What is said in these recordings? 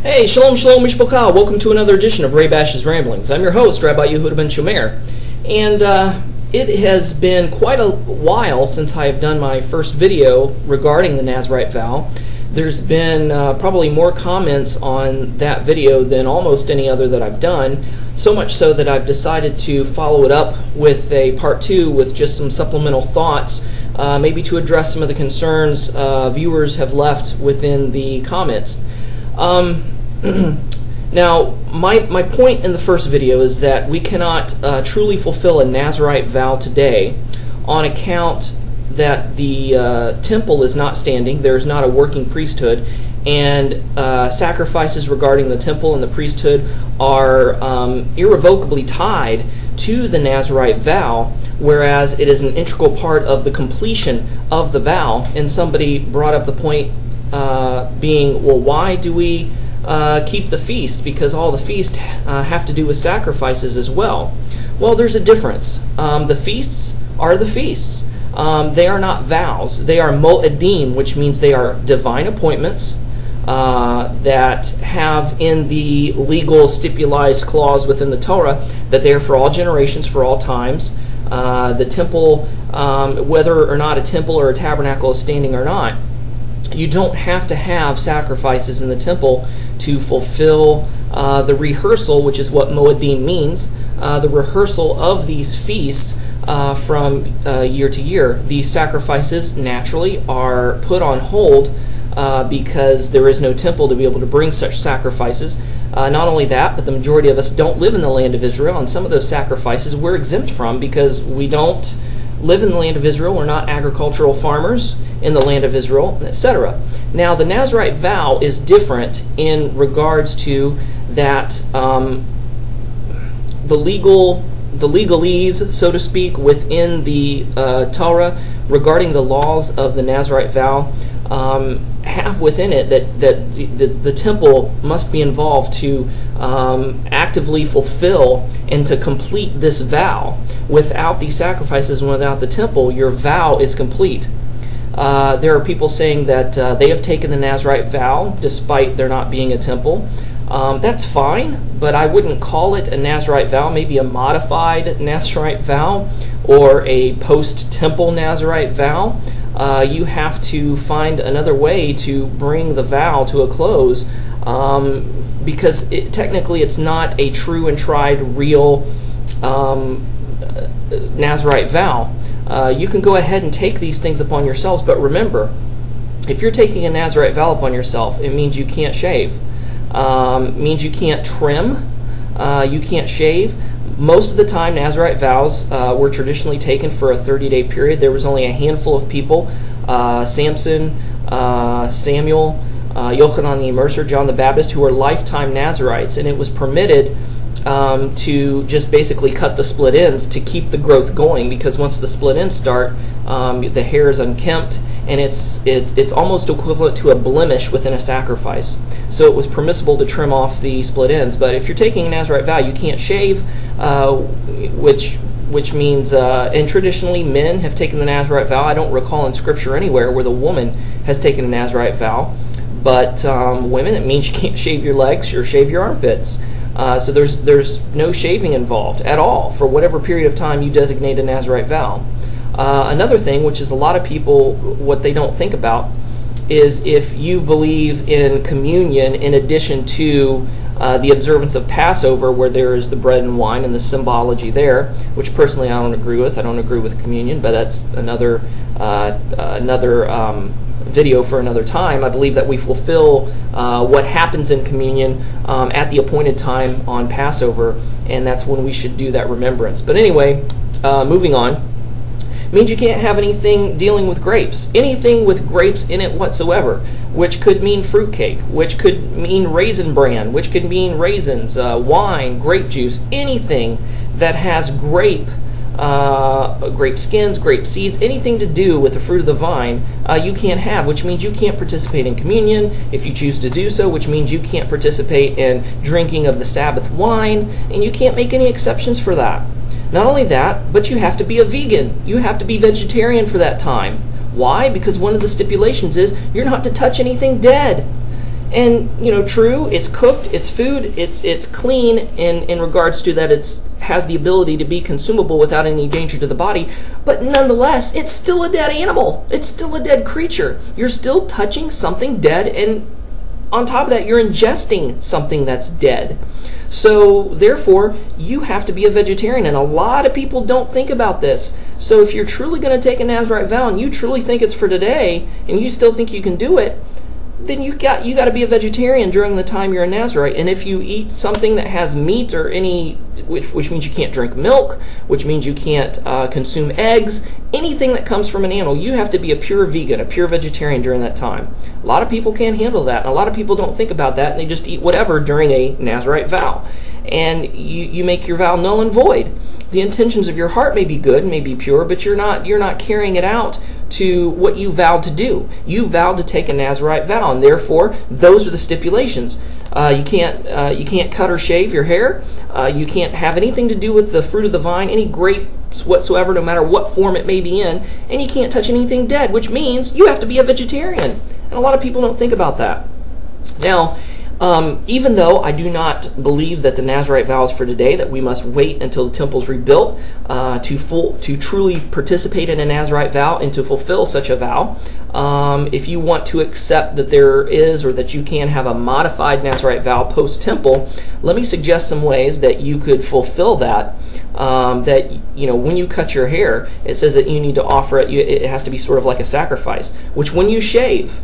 Hey, Shalom Shalom Mishpokah. Welcome to another edition of Ray Bash's Ramblings. I'm your host, Rabbi Yehuda Ben Shomer, and it has been quite a while since I have done my first video regarding the Nazarite vow. There's been probably more comments on that video than almost any other that I've done, so much so that I've decided to follow it up with a part 2 with just some supplemental thoughts, maybe to address some of the concerns viewers have left within the comments. Now, my point in the first video is that we cannot truly fulfill a Nazarite vow today on account that the temple is not standing, there's not a working priesthood, and sacrifices regarding the temple and the priesthood are irrevocably tied to the Nazarite vow, whereas it is an integral part of the completion of the vow. And somebody brought up the point being, well, why do we keep the feast? Because all the feasts have to do with sacrifices as well. Well, there's a difference. The feasts are the feasts. They are not vows. They are mo'edim, which means they are divine appointments that have in the legal stipulized clause within the Torah that they are for all generations, for all times. The temple, whether or not a temple or a tabernacle is standing or not, you don't have to have sacrifices in the temple to fulfill the rehearsal, which is what mo'edim means, the rehearsal of these feasts from year to year. These sacrifices naturally are put on hold because there is no temple to be able to bring such sacrifices. Not only that, but the majority of us don't live in the land of Israel, and some of those sacrifices we're exempt from because we don't live in the land of Israel, we're not agricultural farmers in the land of Israel, etc. Now, the Nazarite vow is different in regards to that the legalese, so to speak, within the Torah regarding the laws of the Nazarite vow have within it that the temple must be involved to actively fulfill and to complete this vow. Without these sacrifices and without the temple, your vow is complete. There are people saying that they have taken the Nazarite vow despite there not being a temple. That's fine, but I wouldn't call it a Nazarite vow, maybe a modified Nazarite vow or a post-temple Nazarite vow. You have to find another way to bring the vow to a close because technically it's not a true and tried real Nazarite vow. You can go ahead and take these things upon yourselves, but remember, if you're taking a Nazarite vow upon yourself, it means you can't shave. Means you can't trim, you can't shave. Most of the time, Nazarite vows were traditionally taken for a 30-day period. There was only a handful of people, Samson, Samuel, Yochanan the Immerser, John the Baptist, who were lifetime Nazarites, and it was permitted to just basically cut the split ends to keep the growth going, because once the split ends start, the hair is unkempt, and it's almost equivalent to a blemish within a sacrifice. So it was permissible to trim off the split ends. But if you're taking a Nazarite vow, you can't shave, which means, and traditionally men have taken the Nazarite vow. I don't recall in Scripture anywhere where the woman has taken a Nazarite vow. But women, it means you can't shave your legs or shave your armpits. So there's no shaving involved at all for whatever period of time you designate a Nazarite vow. Another thing, which is a lot of people, what they don't think about, is if you believe in communion in addition to the observance of Passover, where there is the bread and wine and the symbology there, which personally I don't agree with. I don't agree with communion, but that's another video for another time. I believe that we fulfill what happens in communion at the appointed time on Passover, and that's when we should do that remembrance. But anyway, moving on. Means you can't have anything dealing with grapes. Anything with grapes in it whatsoever, which could mean fruitcake, which could mean raisin bran, which could mean raisins, wine, grape juice, anything that has grape skins, grape seeds, anything to do with the fruit of the vine, you can't have, which means you can't participate in communion if you choose to do so, which means you can't participate in drinking of the Sabbath wine, and you can't make any exceptions for that. Not only that, but you have to be a vegan. You have to be vegetarian for that time. Why? Because one of the stipulations is you're not to touch anything dead. And true, it's cooked, it's food, it's clean in regards to that has the ability to be consumable without any danger to the body, but nonetheless, it's still a dead animal. It's still a dead creature. You're still touching something dead, and on top of that, you're ingesting something that's dead. So therefore, you have to be a vegetarian, and a lot of people don't think about this. So if you're truly going to take a Nazarite vow and you truly think it's for today, and you still think you can do it, then you got to be a vegetarian during the time you're a Nazarite. And if you eat something that has meat or which means you can't drink milk, which means you can't consume eggs, anything that comes from an animal, you have to be a pure vegan, a pure vegetarian during that time. A lot of people can't handle that, and a lot of people don't think about that, and they just eat whatever during a Nazarite vow. And you make your vow null and void. The intentions of your heart may be good, may be pure, but you're not carrying it out to what you vowed to do. You vowed to take a Nazarite vow, and therefore those are the stipulations. You can't cut or shave your hair. You can't have anything to do with the fruit of the vine, any grapes whatsoever, no matter what form it may be in, and you can't touch anything dead, which means you have to be a vegetarian. And a lot of people don't think about that. Now, even though I do not believe that the Nazarite vow is for today, that we must wait until the temple's rebuilt to truly participate in a Nazarite vow and to fulfill such a vow, if you want to accept that there is or that you can have a modified Nazarite vow post-temple, let me suggest some ways that you could fulfill that. When you cut your hair, it says that you need to offer it. It has to be sort of like a sacrifice, which when you shave,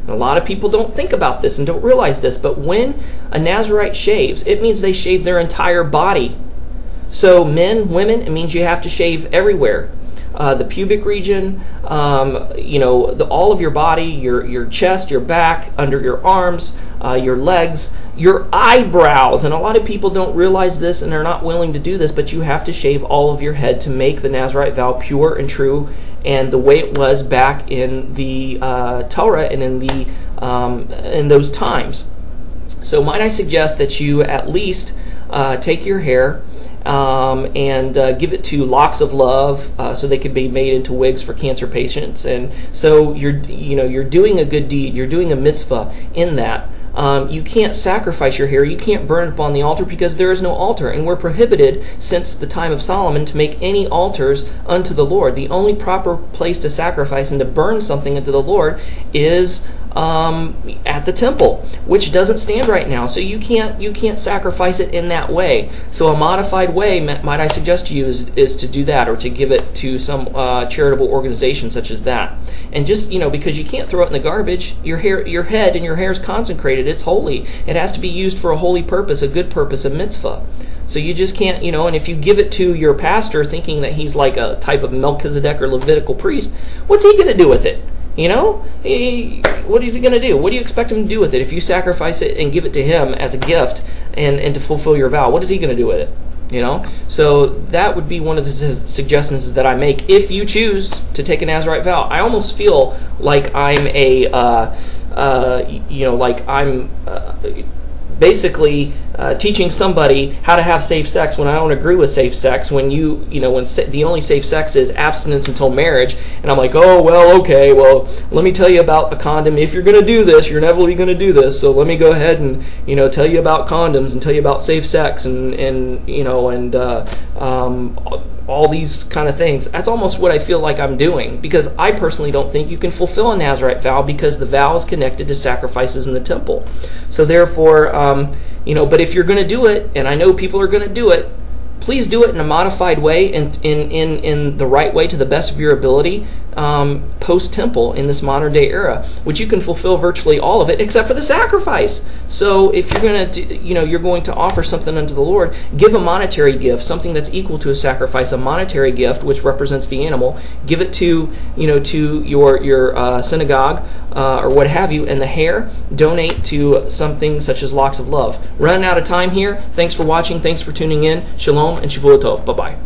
a lot of people don't think about this and don't realize this, but when a Nazarite shaves, it means they shave their entire body. So men, women, it means you have to shave everywhere. The pubic region, all of your body, your chest, your back, under your arms, your legs, your eyebrows. And a lot of people don't realize this and they're not willing to do this, but you have to shave all of your head to make the Nazarite vow pure and true and the way it was back in the Torah and in those times. So might I suggest that you at least take your hair and give it to locks of love so they could be made into wigs for cancer patients. And so you're doing a good deed, you're doing a mitzvah in that. You can't sacrifice your hair, you can't burn it upon the altar because there is no altar, and we're prohibited since the time of Solomon to make any altars unto the Lord. The only proper place to sacrifice and to burn something unto the Lord is at the temple, which doesn't stand right now. So you can't sacrifice it in that way. So a modified way, might I suggest to you, is to do that, or to give it to some charitable organization such as that. And just because you can't throw it in the garbage, your head and your hair is consecrated. It's holy. It has to be used for a holy purpose, a good purpose, a mitzvah. So you just can't, and if you give it to your pastor thinking that he's like a type of Melchizedek or Levitical priest, what's he going to do with it? What is he going to do? What do you expect him to do with it? If you sacrifice it and give it to him as a gift and to fulfill your vow, what is he going to do with it? So that would be one of the suggestions that I make if you choose to take a Nazarite vow. I almost feel like I'm basically teaching somebody how to have safe sex when I don't agree with safe sex. When when the only safe sex is abstinence until marriage, and I'm like, oh well, okay, well let me tell you about a condom. If you're going to do this, you're inevitably going to do this. So let me go ahead and tell you about condoms and tell you about safe sex and all these kind of things. That's almost what I feel like I'm doing, because I personally don't think you can fulfill a Nazarite vow because the vow is connected to sacrifices in the temple. So therefore, but if you're going to do it, and I know people are going to do it, please do it in a modified way and in the right way to the best of your ability post-temple in this modern day era, which you can fulfill virtually all of it except for the sacrifice. So if you're going to you're going to offer something unto the Lord, give a monetary gift, something that's equal to a sacrifice, a monetary gift which represents the animal. Give it to to your synagogue or what have you, and the hair donate to something such as locks of love. Running out of time here. Thanks for watching. Thanks for tuning in. Shalom and Shavua Tov. Bye-bye.